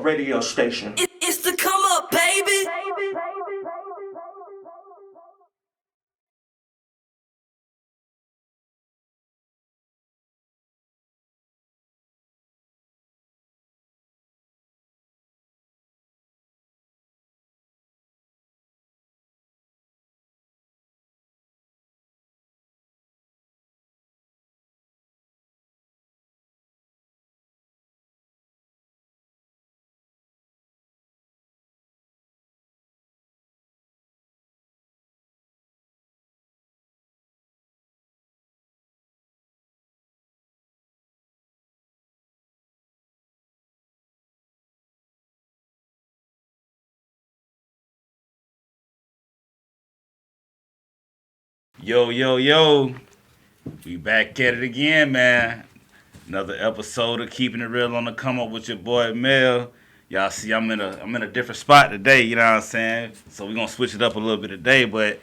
radio station. It's the Come Up, baby. Yo. We back at it again, man. Another episode of Keeping It Real on the Come Up with your boy Mel. Y'all see I'm in a different spot today, you know what I'm saying? So we're gonna switch it up a little bit today, but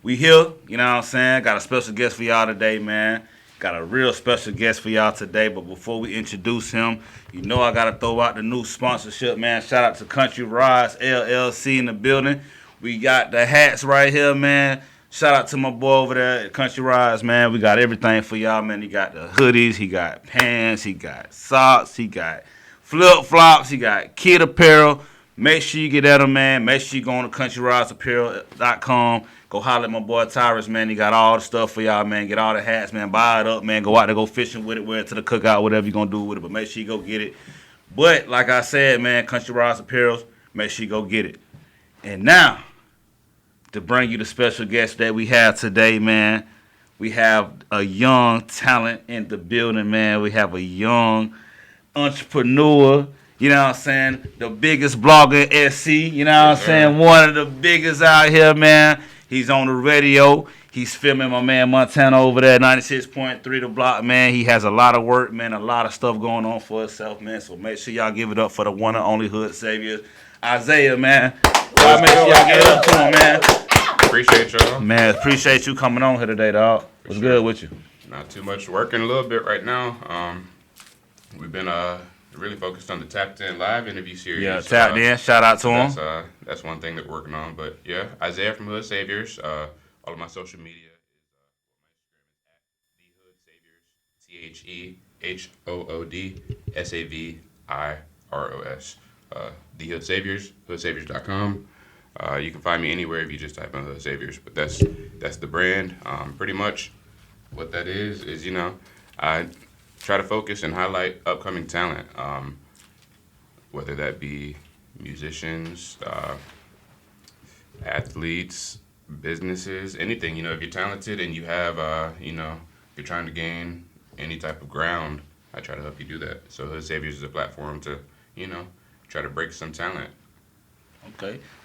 we here, you know what I'm saying? Got a special guest for y'all today, man. Got a real special guest for y'all today, but before we introduce him, you know I gotta throw out the new sponsorship, man. Shout out to Country Rides LLC in the building. We got the hats right here, man. Shout out to my boy over there at Country Rides, man. We got everything for y'all, man. He got the hoodies, he got pants, he got socks, he got flip-flops, he got kid apparel. Make sure you get at him, man. Make sure you go on to countryridesapparel.com. Go holler at my boy Tyrus, man. He got all the stuff for y'all, man. Get all the hats, man. Buy it up, man. Go out there, go fishing with it, wear it to the cookout, whatever you're going to do with it. But make sure you go get it. But, like I said, man, Country Rides Apparel, make sure you go get it. And now, to bring you the special guest that we have today, man, we have a young talent in the building, man. We have a young entrepreneur, you know what I'm saying? The biggest blogger in SC, you know what I'm saying? One of the biggest out here, man. He's on the radio. He's filming my man Montana over there, 96.3 The Block, man. He has a lot of work, man, a lot of stuff going on for himself, man. So make sure y'all give it up for the one and only hood savior, Isaiah, man. Y'all make sure y'all give it up to him, man. Appreciate y'all. Man, appreciate you coming on here today, dog. What's good with you? Not too much. Working a little bit right now. We've been really focused on the Tapped In live interview series. Yeah, Tapped In. Shout out to him. That's one thing that we're working on. But yeah, Isaiah from Hood Saviors. All of my social media is TheHoodSaviors. The Hood Saviors, hoodsaviors.com. You can find me anywhere if you just type in Hood Saviors. But that's the brand. Pretty much what that is, you know, I try to focus and highlight upcoming talent, whether that be musicians, athletes, businesses, anything. You know, if you're talented and you have, you know, if you're trying to gain any type of ground, I try to help you do that. So Hood Saviors is a platform to, you know, try to break some talent.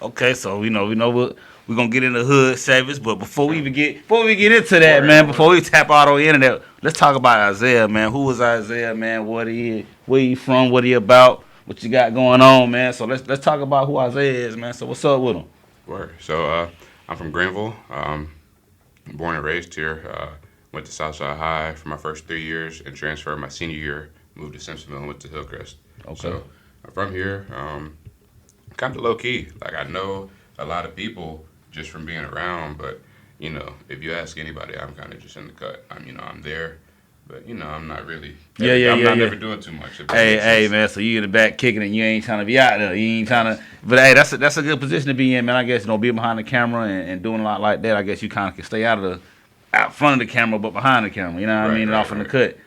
Okay. So we know we're gonna get into Hood Saviors, but before we get into that, man, before we tap out on the internet, let's talk about Isaiah, man. Who is Isaiah, man? What he is, where he from, what he about, what you got going on, man. So let's talk about who Isaiah is, man. So what's up with him? Word. So I'm from Greenville. Born and raised here. Went to Southside High for my first 3 years and transferred my senior year. Moved to Simpsonville and went to Hill Crest. Okay. So I'm from here. Kind of low key. Like, I know a lot of people just from being around, but you know, if you ask anybody, I'm kind of just in the cut. I'm there, but you know, I'm not really. I'm not never doing too much. Hey, man. So you in the back kicking and you ain't trying to be out there. You ain't trying to. But hey, that's a good position to be in, man. I guess being behind the camera and doing a lot like that. I guess you kind of can stay out front of the camera, but behind the camera. You know what I mean? And off in the cut.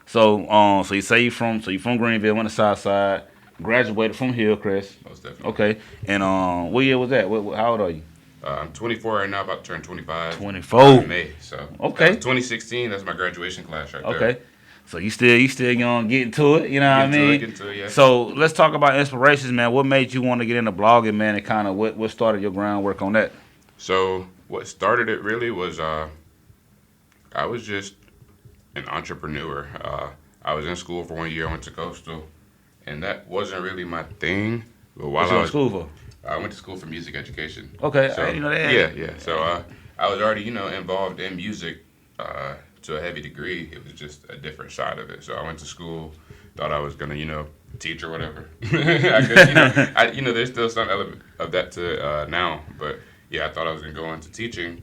So so you say you from Greenville, went to Southside. Graduated from Hill Crest. Most definitely. Okay. And what year was that? How old are you? I'm 24 right now, about to turn 25. 24. In May. So okay. 2016. That's my graduation class right there. Okay. So you still young, getting to it. You know what I mean? Getting to it, yeah. So let's talk about inspirations, man. What made you want to get into blogging, man? And kind of what started your groundwork on that? So what started it really was I was just an entrepreneur. I was in school for 1 year. I went to Coastal. And that wasn't really my thing. But while what you went to school for? I went to school for music education. Okay, so, I didn't know that. Yeah. So I was already, involved in music to a heavy degree. It was just a different side of it. So I went to school, thought I was gonna, teach or whatever. I guess, there's still some element of that to now. But yeah, I thought I was gonna go into teaching.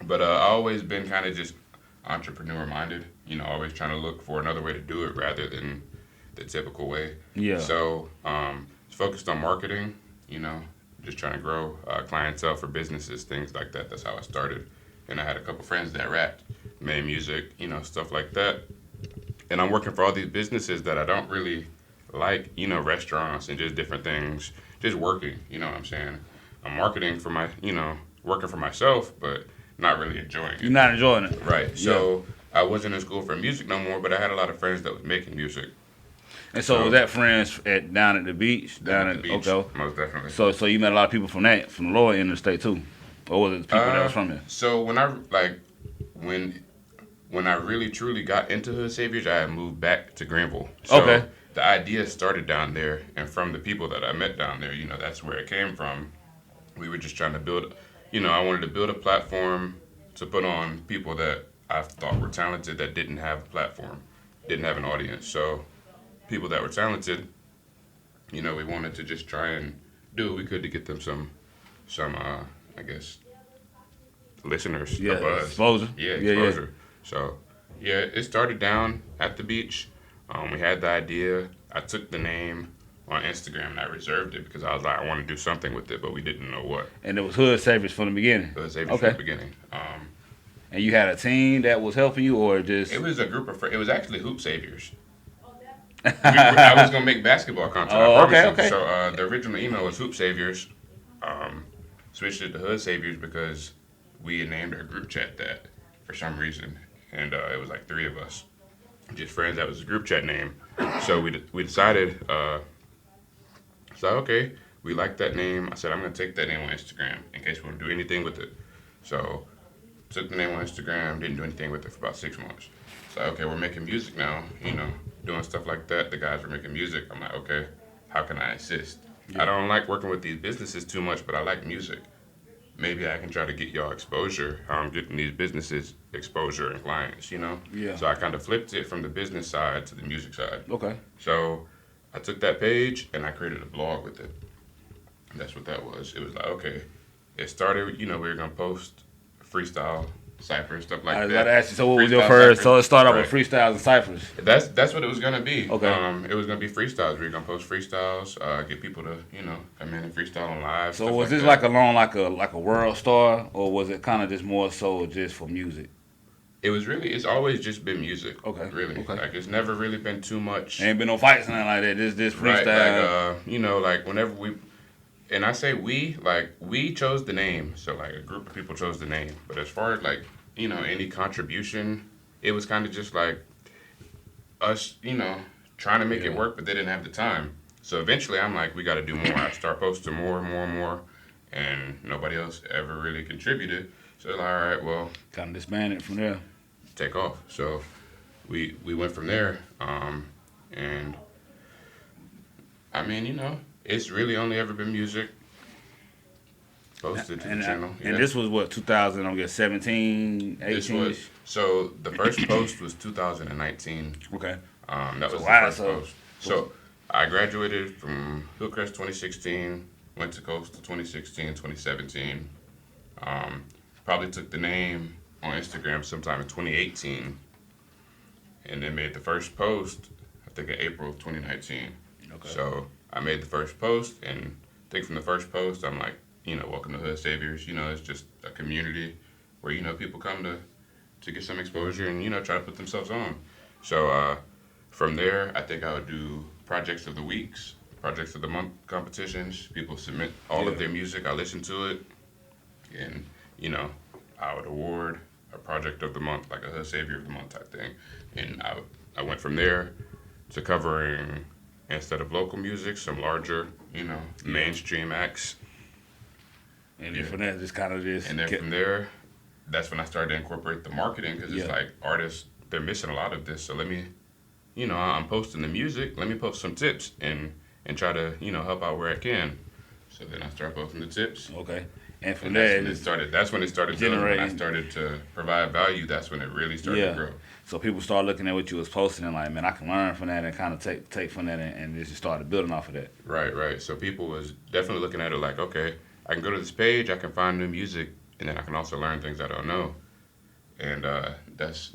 But I always been kind of just entrepreneur minded. Always trying to look for another way to do it rather than the typical way. Yeah. So focused on marketing. Just trying to grow clientele for businesses, things like that. That's how I started. And I had a couple friends that rapped, made music, stuff like that. And I'm working for all these businesses that I don't really like, restaurants and just different things, just working, you know what I'm saying? I'm marketing for working for myself, but not really enjoying it. You're not enjoying it. Right. Yeah. So I wasn't in school for music no more, but I had a lot of friends that was making music. And so was that friends down at the beach? Down at the beach, okay. most definitely. So you met a lot of people from the lower end of the state too? Or was it people that was from there? So when I really truly got into Hood Saviors, I had moved back to Greenville. So Okay. the idea started down there, and from the people that I met down there, that's where it came from. We were just trying to build, I wanted to build a platform to put on people that I thought were talented that didn't have a platform, didn't have an audience. So people that were talented, we wanted to just try and do what we could to get them some I guess, listeners. Yeah, a buzz. exposure. Yeah, exposure. So, yeah, it started down at the beach. We had the idea. I took the name on Instagram and I reserved it because I was like, I want to do something with it, but we didn't know what. And it was Hood Saviors from the beginning? Hood Saviors from the beginning. And you had a team that was helping you, or just... It was a group of friends. It was actually Hoop Saviors. I was going to make basketball content. Oh, okay. So the original email was Hoop Saviors. Switched it to Hood Saviors because we had named our group chat that for some reason. And it was like 3 of us. Just friends. That was the group chat name. So we decided, okay, we like that name. I said, I'm going to take that name on Instagram in case we want to do anything with it. So took the name on Instagram, didn't do anything with it for about 6 months. So, okay, we're making music now, doing stuff like that. The guys were making music. I'm like, okay, how can I assist? Yeah. I don't like working with these businesses too much, but I like music. Maybe I can try to get y'all exposure. How I'm getting these businesses exposure and clients, Yeah. So I kind of flipped it from the business side to the music side. Okay. So I took that page and I created a blog with it. And that's what that was. It was like, okay, it started, we were going to post freestyle ciphers, stuff like that. I was about to ask you, so what was Freestyle your first? ciphers. So it started off Right. with freestyles and ciphers. That's what it was gonna be. Okay. It was gonna be freestyles. We were gonna post freestyles, get people to come in and freestyle on live. So stuff was this that. like along like a world star, or was it kind of just more so just for music? It was really. It's always just been music. Okay. Really. Okay. Like it's never really been too much. Ain't been no fights or nothing like that. This Right. freestyle. Like whenever we. And I say we chose the name. So like a group of people chose the name. But as far as like any contribution, it was kind of just like us, trying to make it work, but they didn't have the time. So eventually I'm like, we got to do more. I start posting more, and nobody else ever really contributed. So like, all right, well, Kind of disbanded from there. take off. So we went from there. And I mean, it's really only ever been music. Posted to the channel. And this was what, 2000, I guess 17, 18? This was, so the first post was 2019. Okay. That was wow, the first post. So I graduated from Hill Crest 2016, went to Coastal 2016, 2017. Probably took the name on Instagram sometime in 2018, and then made the first post, I think in April of 2019. Okay. So I made the first post, and I think from the first post, I'm like, welcome to Hood Saviors. It's just a community where, people come to get some exposure and, try to put themselves on. So from there, I think I would do projects of the weeks, projects of the month competitions. People submit all of their music. I listen to it. And, I would award a project of the month, like a Hood Savior of the Month type thing. And I went from there to covering, instead of local music, some larger, mainstream acts. And then from there, just kind of just... And then from there, that's when I started to incorporate the marketing, because it's like artists, they're missing a lot of this. So let me, I'm posting the music. Let me post some tips and try to, help out where I can. So then I start posting the tips. Okay. And from And there, that's when it started building. When I generating. started to provide value, that's when it really started to grow. So people start looking at what you was posting and like, man, I can learn from that and kind of take from that and just started building off of that. Right. So people was definitely looking at it like, okay, I can go to this page, I can find new music, and then I can also learn things I don't know. And that's,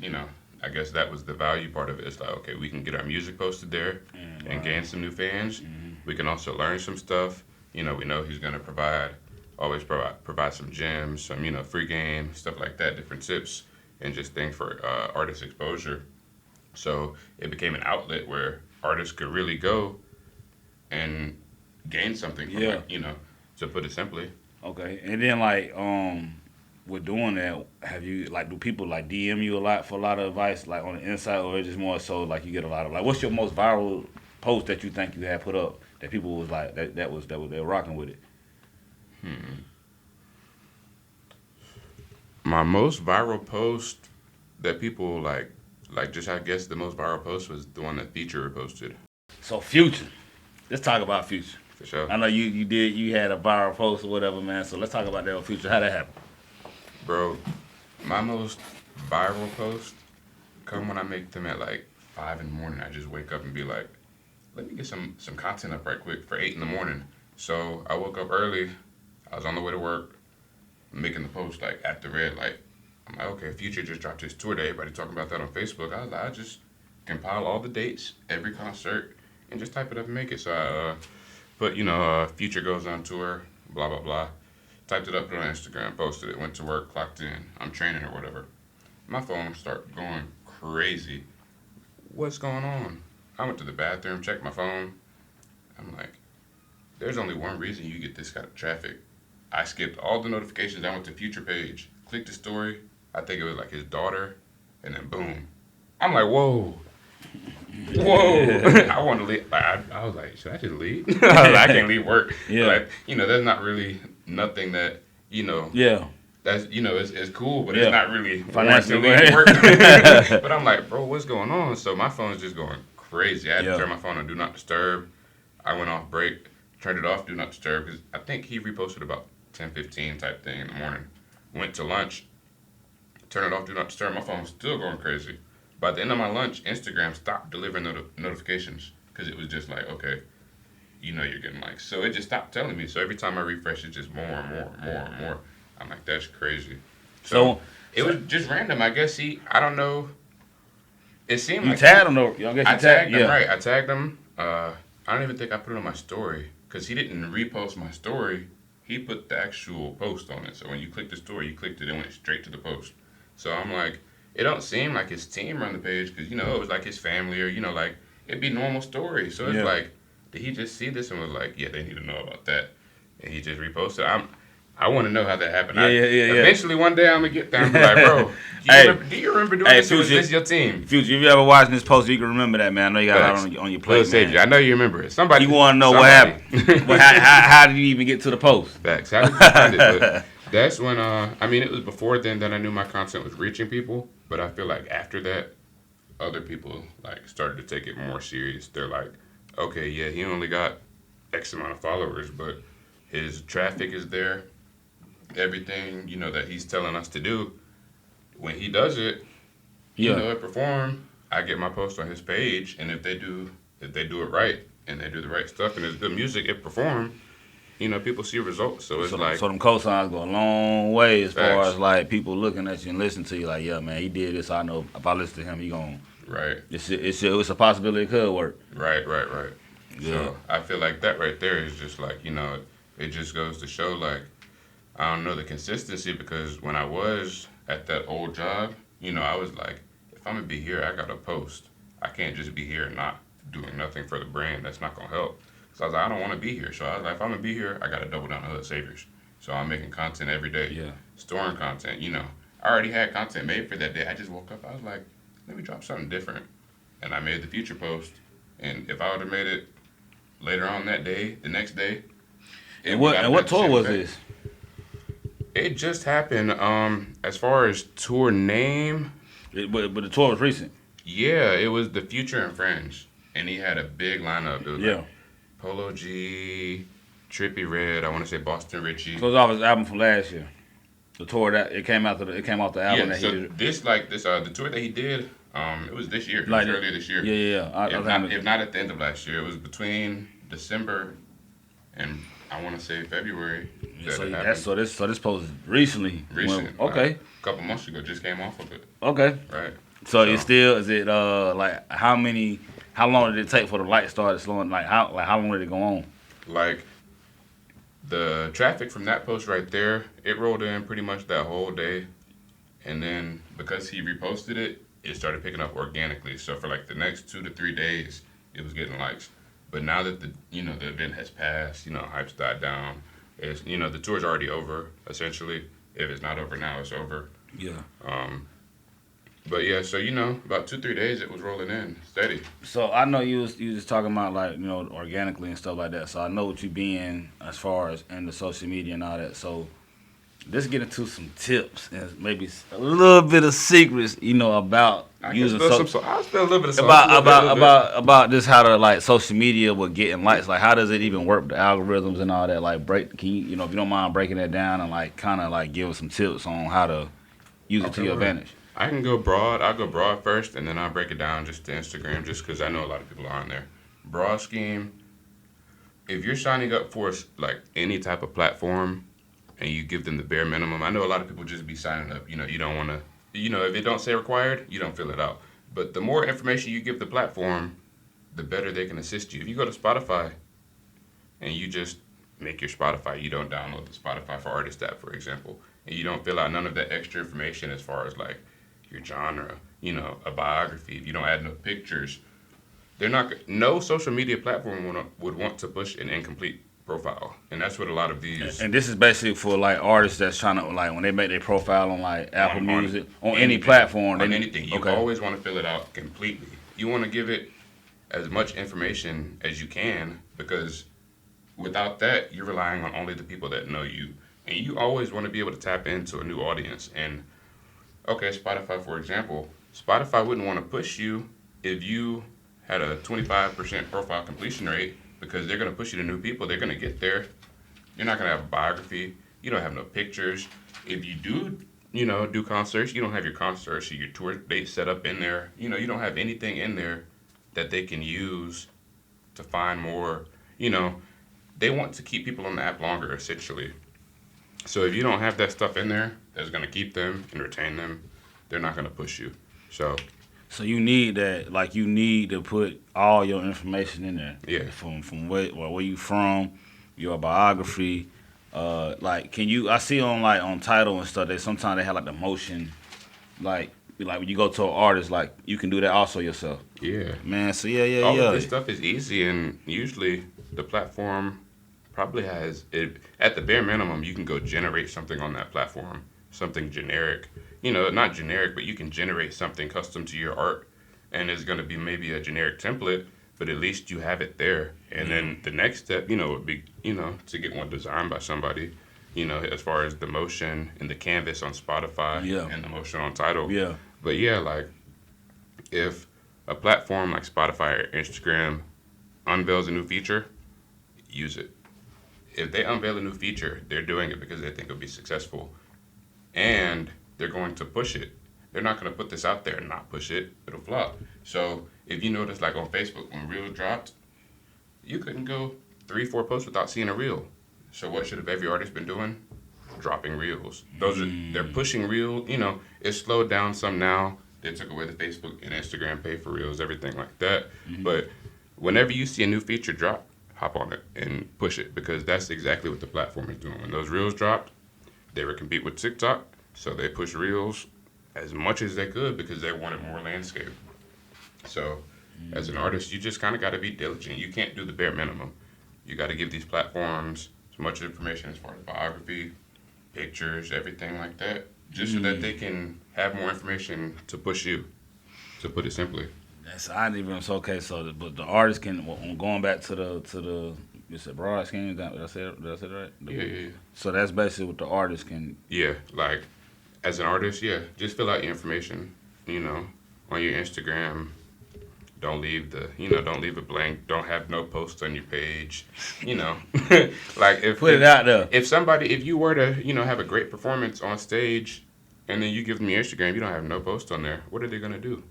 I guess that was the value part of it. It's like, okay, we can get our music posted there and gain some new fans. We can also learn some stuff. We know he's going to always provide some gems, some, free game, stuff like that, different tips, and just things for artist exposure. So it became an outlet where artists could really go and gain something from it, to put it simply. Okay. And then like with doing that, have you do people DM you a lot for a lot of advice like on the inside, or is it just more so like you get a lot of what's your most viral post that you think you had put up that people was like they were rocking with it? My most viral post that people like just I guess the most viral post was the one that Future reposted. So Future, let's talk about Future. For sure. I know you had a viral post or whatever, man. So let's talk about that with Future. How that happened? Bro, my most viral post come when I make them at 5 in the morning. I just wake up and be like, let me get some content up right quick for 8 in the morning. So I woke up early. I was on the way to work, making the post at the red light. I'm like, okay, Future just dropped his tour day. Everybody talking about that on Facebook. I was like, I just compile all the dates, every concert, and just type it up and make it. So I put, Future goes on tour, blah, blah, blah. Typed it up on Instagram, posted it, went to work, clocked in. I'm training or whatever. My phone started going crazy. What's going on? I went to the bathroom, checked my phone. I'm like, there's only one reason you get this kind of traffic. I skipped all the notifications. I went to Future page, clicked the story. I think it was his daughter, and then boom. I'm like, whoa. I want to leave. I was like, should I just leave? I can't leave work. Yeah. There's not really nothing that, Yeah. that's, it's cool, but Yeah. it's not really Financially, warranted work. But I'm like, bro, what's going on? So my phone's just going crazy. I had to turn my phone on Do Not Disturb. I went off break, turned it off Do Not Disturb, because I think he reposted about 10:15 type thing in the morning. Went to lunch, turned it off Do Not Disturb. My phone was still going crazy. By the end of my lunch, Instagram stopped delivering notifications because it was just like, okay, you're getting likes. So it just stopped telling me. So every time I refresh, it's just more and more and more and more. I'm like, that's crazy. So it was just random. I guess I don't know. It seemed You like tagged him though. I tagged him, right. I tagged him. I don't even think I put it on my story because he didn't repost my story. He put the actual post on it. So when you click the story, you clicked it and went straight to the post. So I'm like, it don't seem like his team run the page because, it was his family or, it'd be normal story. So it's like, did he just see this and was like, yeah, they need to know about that? And he just reposted. I want to know how that happened. Eventually, one day, I'm going to get there and be like, bro, do you remember doing this? Or was this your team? Future, if you ever watching this post, you can remember that, man. I know you got it on your plate, man. I know you remember it. Somebody. You want to know what happened. Well, how did you even get to the post? Facts. How did you find it? But that's when, it was before then that I knew my content was reaching people. But I feel like after that, other people, started to take it more serious. They're like, okay, yeah, he only got X amount of followers, but his traffic is there. Everything, that he's telling us to do, when he does it, it perform. I get my post on his page, and if they do it right and they do the right stuff and it's good music, it perform. People see results. So it's so them cosigns go a long way as far as people looking at you and listening to you. Like, yeah, man, he did this. I know if I listen to him, he gonna. Right. It's a possibility it could work. Right. Yeah. So I feel like that right there is just it just goes to show I don't know the consistency because when I was at that old job, I was like, if I'm gonna be here, I gotta post. I can't just be here and not doing nothing for the brand. That's not gonna help. So I was like, I don't want to be here. So I was like, if I'm gonna be here, I gotta double down on Hood Saviors. So I'm making content every day. Yeah. Storing content. I already had content made for that day. I just woke up. I was like, let me drop something different. And I made the Future post. And if I would have made it later on that day, the next day. And what tour was this? It just happened. As far as tour name, but the tour was recent. Yeah, it was the Future and Friends, and he had a big lineup. It was Polo G, Trippie Redd. I want to say Boston Richie. So it's off his album from last year. The tour that it came off the album that so he did. the tour that he did, it was this year. It was earlier this year. Yeah. If not at the end of last year, it was between December and I want to say February. So this post recently. Okay. A couple months ago, just came off of it. Okay. Right. So is it like how long did it take for the light started slowing? Like how long did it go on? Like the traffic from that post right there, it rolled in pretty much that whole day, and then because he reposted it, it started picking up organically. So for like the next 2 to 3 days, it was getting likes. But now that the event has passed, hype's died down. It's the tour's already over essentially. If it's not over now, it's over. Yeah. But yeah, so about 2-3 days it was rolling in steady. So I know you was just talking about like organically and stuff like that. So I know what you being as far as in the social media and all that. So let's get into some tips and maybe a little bit of secrets, about using I'll spill a little bit of about this how to like social media with getting likes. Like how does it even work? The algorithms and all that. Like can you if you don't mind breaking that down and like kind of like give us some tips on how to use it to your advantage. I can go broad. I'll go broad first, and then I'll break it down just to Instagram, just because I know a lot of people are on there. Broad scheme, if you're signing up for like any type of platform and you give them the bare minimum, I know a lot of people just be signing up. You don't want to, if it don't say required, you don't fill it out. But the more information you give the platform, the better they can assist you. If you go to Spotify and you just make your Spotify, you don't download the Spotify for Artist app, for example, and you don't fill out none of that extra information as far as like your genre, a biography, if you don't add no pictures, no social media platform would want to push an incomplete profile. And that's what a lot of these... And this is basically for like artists that's trying to like, when they make their profile on like Apple Music, on any platform. On anything. You always want to fill it out completely. You want to give it as much information as you can, because without that, you're relying on only the people that know you. And you always want to be able to tap into a new audience. And okay, Spotify, for example, Spotify wouldn't want to push you if you had a 25% profile completion rate, because they're going to push you to new people. They're going to get there. You're not going to have a biography. You don't have no pictures. If you do, do concerts, you don't have your concerts or your tour dates set up in there. You don't have anything in there that they can use to find more. They want to keep people on the app longer, essentially. So if you don't have that stuff in there that's going to keep them and retain them, they're not going to push you. So you need that, like you need to put all your information in there. Yeah. From where you from, your biography. Like I see on Tidal and stuff, sometimes they have like the motion, like when you go to an artist, like you can do that also yourself. Yeah. Man, so All of this stuff is easy, and usually the platform probably has it at the bare minimum. You can go generate something on that platform, something generic. Not generic, but you can generate something custom to your art, and it's going to be maybe a generic template, but at least you have it there. And then the next step, would be, to get one designed by somebody, as far as the motion and the canvas on Spotify and the motion on Tidal. Yeah. But yeah, like if a platform like Spotify or Instagram unveils a new feature, use it. If they unveil a new feature, they're doing it because they think it'll be successful, and they're going to push it. They're not going to put this out there and not push it. It'll flop. So if you notice, like on Facebook, when Reel dropped, you couldn't go 3-4 posts without seeing a Reel. So what should have every artist been doing? Dropping Reels. They're pushing Reel. It's slowed down some now. They took away the Facebook and Instagram pay for Reels, everything like that. Mm-hmm. But whenever you see a new feature drop, hop on it and push it, because that's exactly what the platform is doing. When those Reels dropped, they were compete with TikTok, so they pushed Reels as much as they could because they wanted more landscape. So as an artist, you just kind of got to be diligent. You can't do the bare minimum. You got to give these platforms as much information as far as biography, pictures, everything like that, just so that they can have more information to push you, to put it simply. But the artist can, going back to the you said broad scheme, did I say it right? Yeah. So that's basically what the artist can. Yeah, like as an artist, just fill out your information, on your Instagram. Don't leave don't leave it blank. Don't have no posts on your page. Like Put it out there. If you were to, have a great performance on stage, and then you give them your Instagram, you don't have no post on there. What are they gonna do?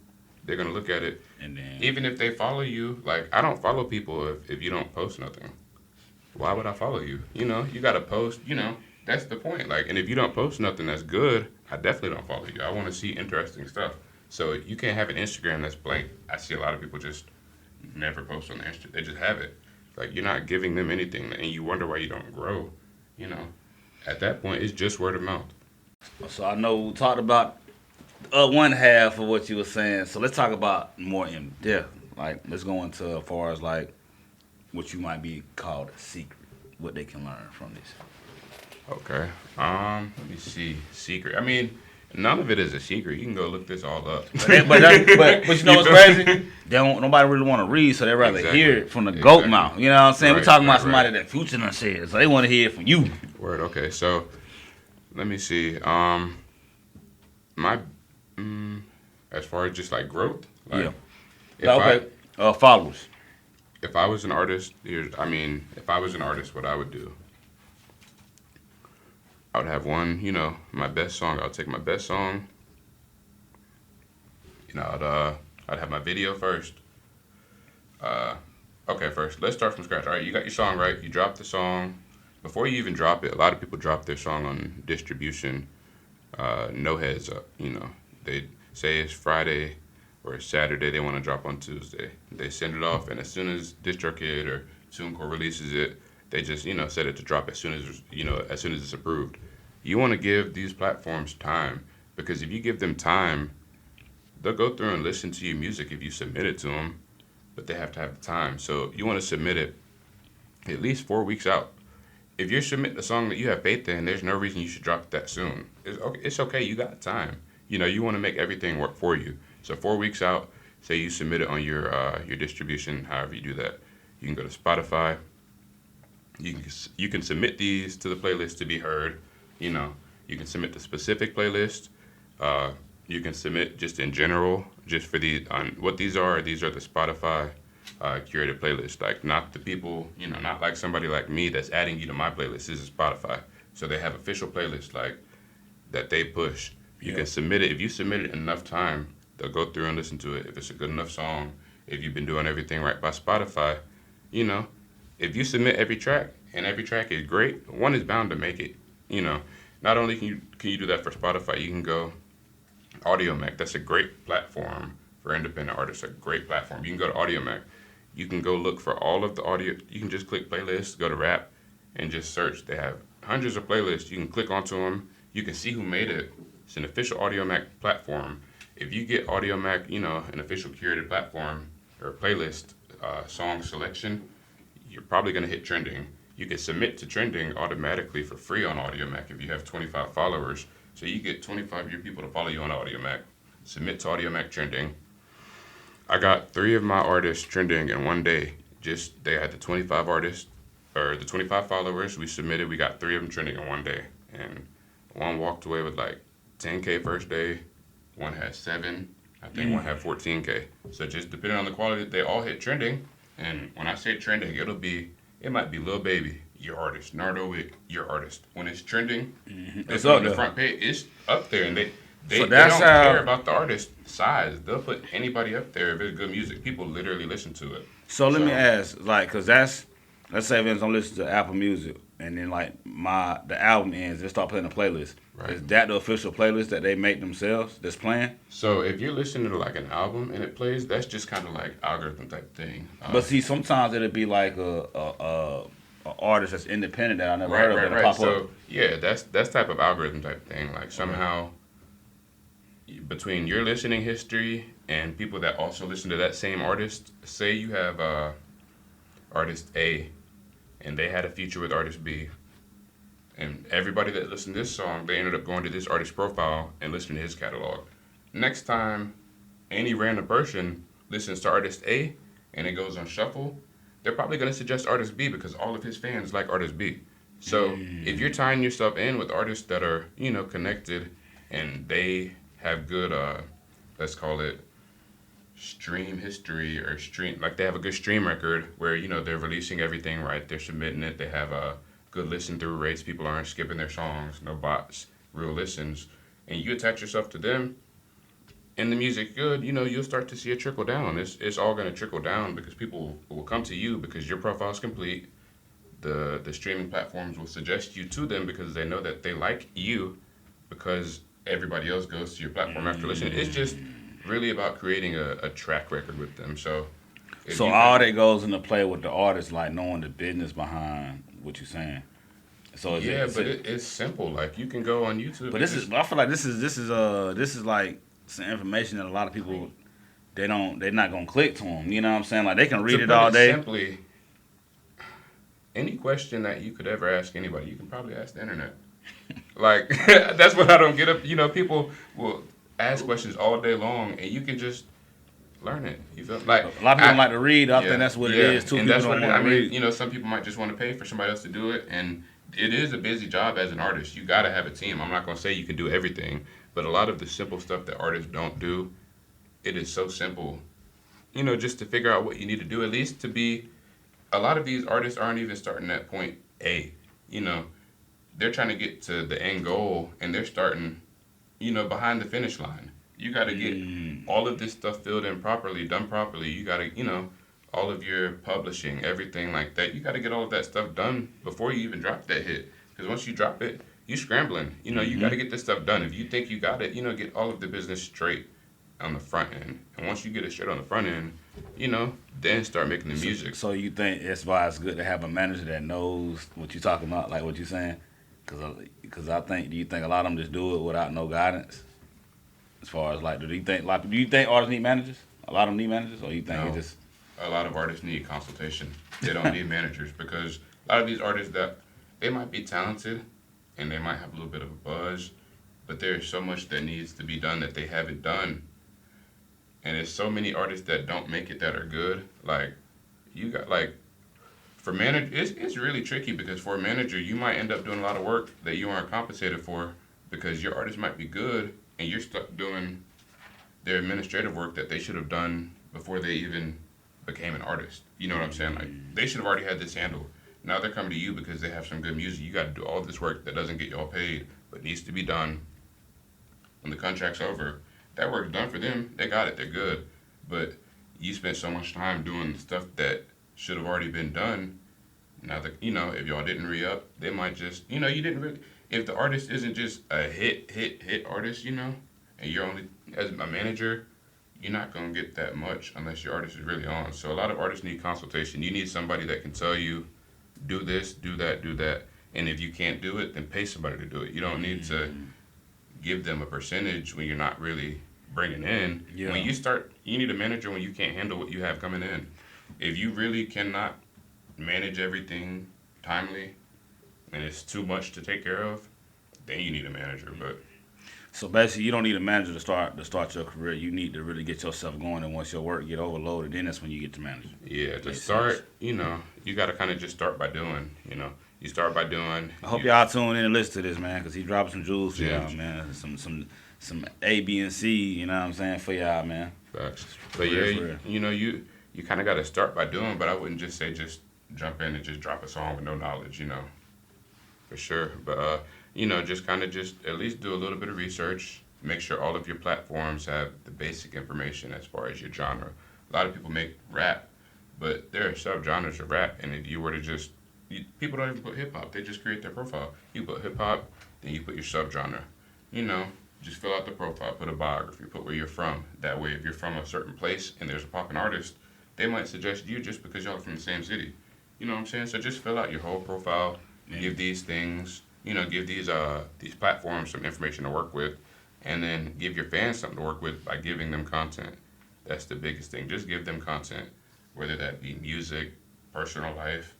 They're gonna look at it, And then even if they follow you. Like, I don't follow people if you don't post nothing. Why would I follow you? You gotta post. That's the point. Like, and if you don't post nothing that's good, I definitely don't follow you. I want to see interesting stuff. So you can't have an Instagram that's blank. I see a lot of people just never post on their Instagram. They just have it. Like, you're not giving them anything, and you wonder why you don't grow. At that point, it's just word of mouth. So I know we talked about one half of what you were saying. So let's talk about more in depth. Like, let's go into as far as like what you might be called a secret, what they can learn from this. Okay. Let me see. Secret. I mean, none of it is a secret. You can go look this all up. But you know what's crazy? Nobody really want to read, so they rather hear it from the goat mouth. You know what I'm saying? We're talking about somebody that Future done said, so they want to hear it from you. Word. Okay. So let me see. As far as just like growth. Like, Followers. If I was an artist, what I would do. I would have my best song. I would take my best song. I'd have my video first. Okay, first, let's start from scratch. All right, you got your song, right? You drop the song. Before you even drop it, a lot of people drop their song on distribution, no heads up. They say it's Friday or it's Saturday, they want to drop on Tuesday. They send it off, and as soon as DistroKid or TuneCore releases it, they just, set it to drop as soon as it's approved. You want to give these platforms time, because if you give them time, they'll go through and listen to your music if you submit it to them, but they have to have the time. So you want to submit it at least 4 weeks out. If you're submitting a song that you have faith in, there's no reason you should drop it that soon. It's okay, you got time. You want to make everything work for you. So 4 weeks out, say you submit it on your distribution, however you do that. You can go to Spotify. You can submit these to the playlist to be heard. You can submit the specific playlist. You can submit just in general, just for what these are. These are the Spotify curated playlists. Like, not the people, not like somebody like me that's adding you to my playlist. This is Spotify. So they have official playlists like that they push. You can submit it. If you submit it in enough time, they'll go through and listen to it. If it's a good enough song, if you've been doing everything right by Spotify, if you submit every track and every track is great, one is bound to make it. Not only can you do that for Spotify, you can go AudioMac. That's a great platform for independent artists. A great platform. You can go to AudioMac. You can go look for all of the audio. You can just click playlists, go to rap, and just search. They have hundreds of playlists. You can click onto them. You can see who made it. It's an official AudioMac platform. If you get AudioMac, an official curated platform or playlist song selection, you're probably going to hit trending. You can submit to trending automatically for free on AudioMac if you have 25 followers. So you get 25 of your people to follow you on AudioMac. Submit to AudioMac trending. I got 3 of my artists trending in one day. They had the 25 artists, or the 25 followers. We submitted. We got 3 of them trending in one day. And one walked away with like 10K first day. One had 7. I think one had 14K. So just depending on the quality, they all hit trending. And when I say trending, it might be Lil Baby, your artist, Nardo Wick, your artist. When it's trending, it's on the front page. It's up there, and they don't care about the artist size. They'll put anybody up there if it's good music. People literally listen to it. So let me ask, because let's say if don't listen to Apple Music, and then the album ends, they start playing a playlist. Right. Is that the official playlist that they make themselves that's playing? So if you're listening to like an album and it plays, that's just kind of like algorithm type thing. But see, sometimes it'll be like a artist that's independent that I never heard of. Right. Pop So up. yeah, that's type of algorithm type thing. Like somehow between your listening history and people that also listen to that same artist, say you have artist A and they had a feature with artist B. And everybody that listened to this song, they ended up going to this artist's profile and listening to his catalog. Next time, any random person listens to artist A and it goes on shuffle, they're probably going to suggest artist B because all of his fans like artist B. So if you're tying yourself in with artists that are, connected and they have good, let's call it, stream history or stream like they have a good stream record where they're releasing everything right. They're submitting it. They have a good listen through rates. People aren't skipping their songs. No bots. Real listens. And you attach yourself to them. And the music good, you'll start to see it trickle down. It's all going to trickle down because people will come to you because your profile is complete. The streaming platforms will suggest you to them because they know that they like you because everybody else goes to your platform after listening. It's just really about creating a track record with them. So all that goes into play with the artist, like knowing the business behind what you're saying. So it's simple. Like you can go on YouTube. But I feel like this is like some information that a lot of people they're not gonna click to them. You know what I'm saying? Like they can read it all day. Simply, any question that you could ever ask anybody, you can probably ask the internet. Like that's what I don't get up. People will ask questions all day long, and you can just learn it. You feel like a lot of people don't like to read. I think that's what it is too. And people that's don't what want to read. Some people might just want to pay for somebody else to do it, and it is a busy job as an artist. You got to have a team. I'm not gonna say you can do everything, but a lot of the simple stuff that artists don't do, it is so simple. Just to figure out what you need to do, at least to be. A lot of these artists aren't even starting at point A. They're trying to get to the end goal, and they're starting, behind the finish line. You got to get all of this stuff filled in properly, done properly. You got to, all of your publishing, everything like that. You got to get all of that stuff done before you even drop that hit. Because once you drop it, you scrambling. You got to get this stuff done. If you think you got it, get all of the business straight on the front end. And once you get it straight on the front end, then start making the music. So you think that's why it's good to have a manager that knows what you're talking about, like what you're saying? Because do you think a lot of them just do it without no guidance? As far as do you think artists need managers? A lot of them need managers, or you think No. it just? A lot of artists need consultation. They don't need managers because a lot of these artists that they might be talented and they might have a little bit of a buzz, but there's so much that needs to be done that they haven't done. And there's so many artists that don't make it that are good. Like you got for manager, it's really tricky because for a manager you might end up doing a lot of work that you aren't compensated for because your artist might be good and you're stuck doing their administrative work that they should have done before they even became an artist. You know what I'm saying? Like they should have already had this handled. Now they're coming to you because they have some good music. You got to do all this work that doesn't get y'all paid, but needs to be done. When the contract's over, that work's done for them. They got it. They're good. But you spent so much time doing stuff that should have already been done. Now that if y'all didn't re-up, they might just you didn't really. If the artist isn't just a hit artist, and you're only as a manager, you're not gonna get that much unless your artist is really on. So a lot of artists need consultation. You need somebody that can tell you, do this, do that, and if you can't do it, then pay somebody to do it. You don't need to give them a percentage when you're not really bringing in. Yeah. When you need a manager when you can't handle what you have coming in. If you really cannot manage everything timely, and it's too much to take care of, then you need a manager. But So basically, you don't need a manager to start your career. You need to really get yourself going, and once your work get overloaded, then that's when you get the manager. yeah, to start, you got to kind of just start by doing. You start by doing. I hope y'all tune in and listen to this, man, because he dropping some jewels for Yeah. y'all, man. Some A, B, and C, you know what I'm saying, for y'all, man. Facts. For But real. you kind of got to start by doing. But I wouldn't just say just jump in and just drop a song with no knowledge. For sure. But just kind of just at least do a little bit of research. Make sure all of your platforms have the basic information as far as your genre. A lot of people make rap, but there are subgenres of rap, and if you were to people don't even put hip hop. They just create their profile. You put hip hop, then you put your subgenre. Just fill out the profile, put a biography, put where you're from. That way, if you're from a certain place and there's a popping artist, they might suggest you just because y'all are from the same city. You know what I'm saying? So just fill out your whole profile. Give these things, give these platforms some information to work with, and then give your fans something to work with by giving them content. That's the biggest thing. Just give them content, whether that be music, personal life,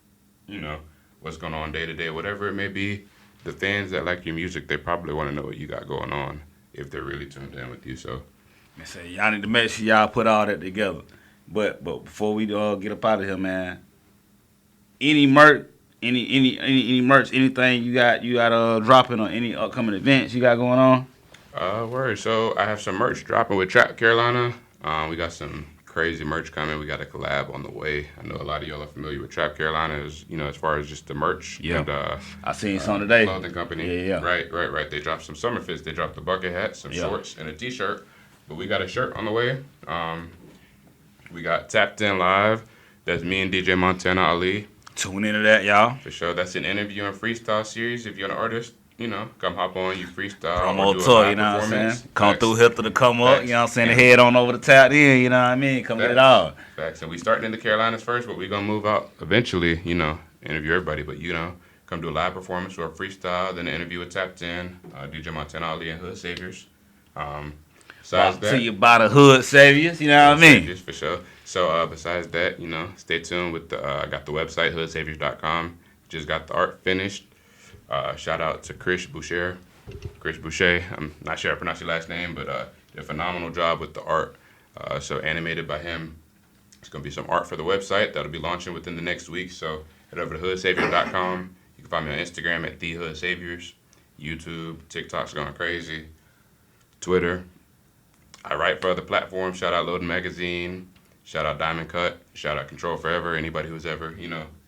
what's going on day to day, whatever it may be. The fans that like your music, they probably want to know what you got going on if they're really tuned in with you. So, I say y'all need to make sure y'all put all that together. But before we get up out of here, man, any merch, any merch, anything you got dropping on any upcoming events you got going on? word. So I have some merch dropping with Trap Carolina. We got some crazy merch coming. We got a collab on the way. I know a lot of y'all are familiar with Trap Carolina, as far as just the merch. Yeah. And, I seen some today. Clothing company. Yeah. Right. They dropped some summer fits. They dropped the bucket hat, some shorts, and a t-shirt. But we got a shirt on the way. We got Tapped In Live. That's me and DJ Montana Ali. Tune into that, y'all. For sure. That's an interview and freestyle series. If you're an artist, come hop on, you freestyle. Promo or do a tour, live you know what I'm saying? performance. Come Facts. through Hill to come up, Facts. you know what I'm saying? Yeah. Head on over to Tapped In, you know what I mean? Come get it all. Facts. And we starting in the Carolinas first, but we're going to move out eventually, interview everybody. But, come do a live performance or a freestyle, then an interview with Tapped In, DJ Montana Ali and Hood Saviors. Besides Brought to you by the Hood Saviors, you know what I mean? Saviors, for sure. So besides that, stay tuned with I got the website, hoodsaviors.com. Just got the art finished. Shout out to Chris Boucher. I'm not sure I pronounce your last name, but did a phenomenal job with the art. So animated by him. It's going to be some art for the website that'll be launching within the next week. So head over to hoodsaviors.com. You can find me on Instagram at thehoodsaviors. YouTube, TikTok's going crazy. Twitter. I write for other platforms. Shout out Loading Magazine. Shout out Diamond Cut. Shout out Control Forever. Anybody who's ever,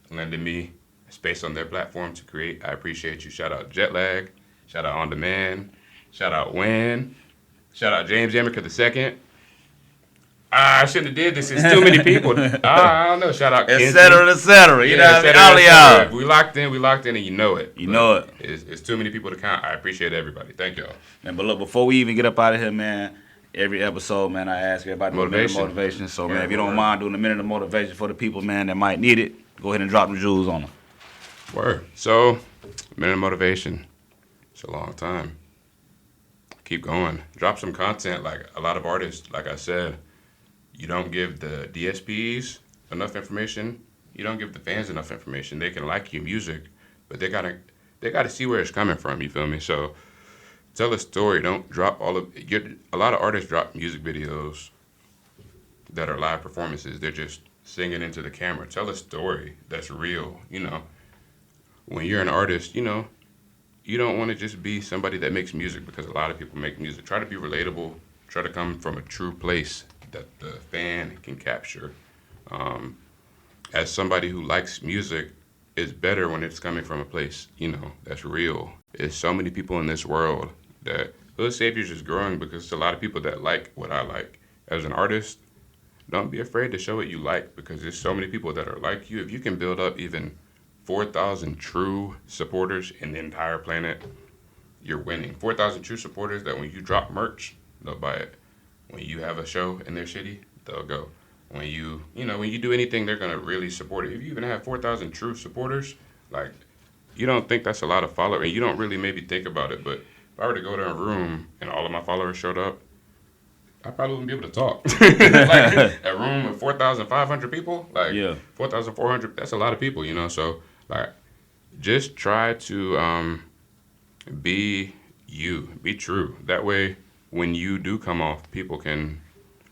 lended me space on their platform to create. I appreciate you. Shout out JETLAG. Shout out On Demand. Shout out Win. Shout out James Amaker II. I shouldn't have did this. It's too many people. I don't know. Shout out Kenzie. Et cetera. You know what I mean? All of y'all. We locked in, and you know it. You know it. It's too many people to count. I appreciate everybody. Thank y'all. And but look, before we even get up out of here, man, every episode, man, I ask everybody to do a minute of motivation. So, man, if you don't mind doing a minute of motivation for the people, man, that might need it, go ahead and drop them jewels on them. Word. So, minute of motivation. It's a long time. Keep going. Drop some content. Like a lot of artists, like I said, you don't give the DSPs enough information. You don't give the fans enough information. They can like your music, but they gotta see where it's coming from. You feel me? So tell a story. Don't drop a lot of artists drop music videos that are live performances. They're just singing into the camera. Tell a story that's real. When you're an artist, you don't want to just be somebody that makes music, because a lot of people make music. Try to be relatable. Try to come from a true place that the fan can capture. As somebody who likes music, it's better when it's coming from a place, that's real. There's so many people in this world that Hood Saviors is growing because there's a lot of people that like what I like. As an artist, don't be afraid to show what you like, because there's so many people that are like you. If you can build up even 4,000 true supporters in the entire planet, you're winning. 4,000 true supporters that when you drop merch, they'll buy it. When you have a show in their city, they'll go. When you do anything, they're going to really support it. If you even have 4,000 true supporters, like, you don't think that's a lot of followers, and you don't really maybe think about it, but if I were to go to a room and all of my followers showed up, I probably wouldn't be able to talk. Like, a room of 4,500 people, 4,400, that's a lot of people, so, like, just try to be you, be true. That way, when you do come off, people can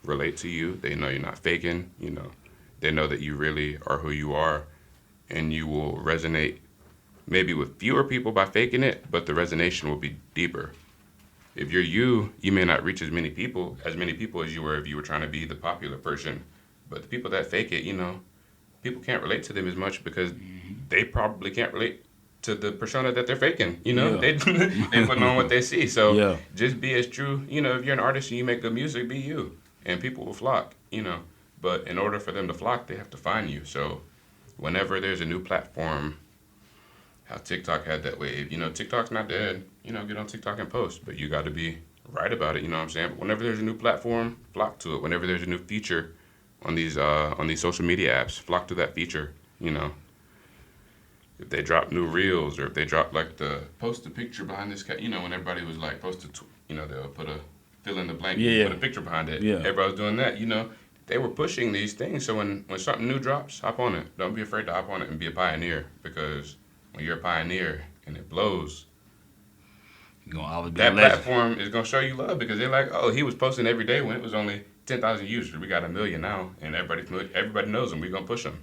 relate to you. They know you're not faking, They know that you really are who you are, and you will resonate maybe with fewer people by faking it, but the resonation will be deeper. If you're you may not reach as many people as you were if you were trying to be the popular person. But the people that fake it, people can't relate to them as much because they probably can't relate to the persona that they're faking. They put on what they see. So just be as true. If you're an artist and you make good music, be you, and people will flock. But in order for them to flock, they have to find you. So whenever there's a new platform, how TikTok had that wave. TikTok's not dead. Get on TikTok and post, but you got to be right about it. You know what I'm saying? But whenever there's a new platform, flock to it. Whenever there's a new feature on these social media apps, flock to that feature. If they drop new reels, or if they drop like the post a picture behind this cat. When everybody was like they'll put a fill in the blank, put a picture behind it. Everybody was doing that. They were pushing these things. So when something new drops, hop on it. Don't be afraid to hop on it and be a pioneer, because when you're a pioneer and it blows, that platform is going to show you love, because they're like, oh, he was posting every day when it was only 10,000 users. We got 1 million now, and everybody knows him. We're going to push him.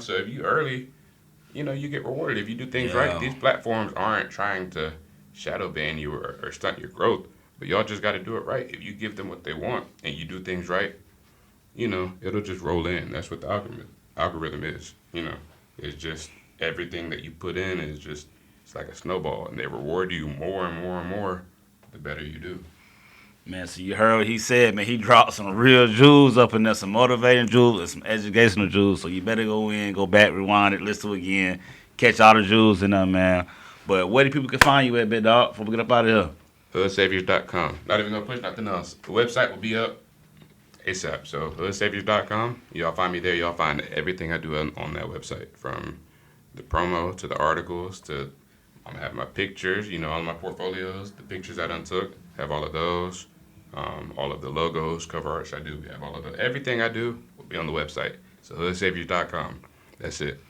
So if you early, you get rewarded. If you do things right, these platforms aren't trying to shadow ban you or stunt your growth, but y'all just got to do it right. If you give them what they want and you do things right, it'll just roll in. That's what the algorithm is. It's just everything that you put in is just, it's like a snowball, and they reward you more and more and more the better you do. Man, so you heard what he said, man. He dropped some real jewels up in there, some motivating jewels and some educational jewels. So you better go in, go back, rewind it, listen to it again, catch all the jewels in there, man. But where do people can find you at, big dog, before we get up out of here? HoodSaviors.com. Not even gonna push nothing else. The website will be up ASAP. So HoodSaviors.com. Y'all find me there. Y'all find everything I do on that website, from the promo to the articles to I'm gonna have my pictures. All of my portfolios, the pictures I done took, have all of those. All of the logos, cover arts I do, we have all of the everything I do will be on the website. So HoodSaviors.com. That's it.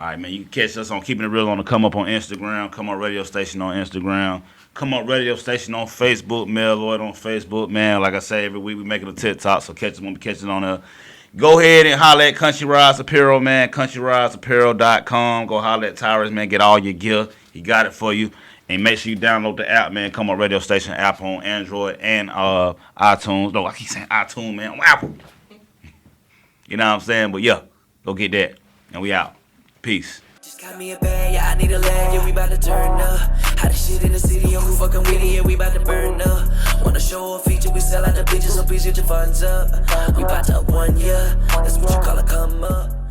All right, man. You can catch us on Keeping It Real on the Come Up on Instagram, Come Up Radio Station on Instagram, Come Up Radio Station on Facebook, Mel Lloyd on Facebook, man. Like I say, every week we making a TikTok, so catch us when we catch it on there. Go ahead and holler at Country Rise Apparel, man. CountryRiseApparel.com. Go holler at Tyrus, man. Get all your gear. He got it for you. And make sure you download the app, man. Come on, Radio Station app on Android and iTunes. No, I keep saying iTunes, man. On Apple. You know what I'm saying? But yeah, go get that. And we out. Peace. Just got me a bag, yeah, I need a leg, yeah, we bout to turn up. How the shit in the city, on who fucking with it, yeah, we bout to burn up. Wanna show a feature, we sell out the bitches, so please get your funds up. We bout to up 1 year, that's what you call a come up.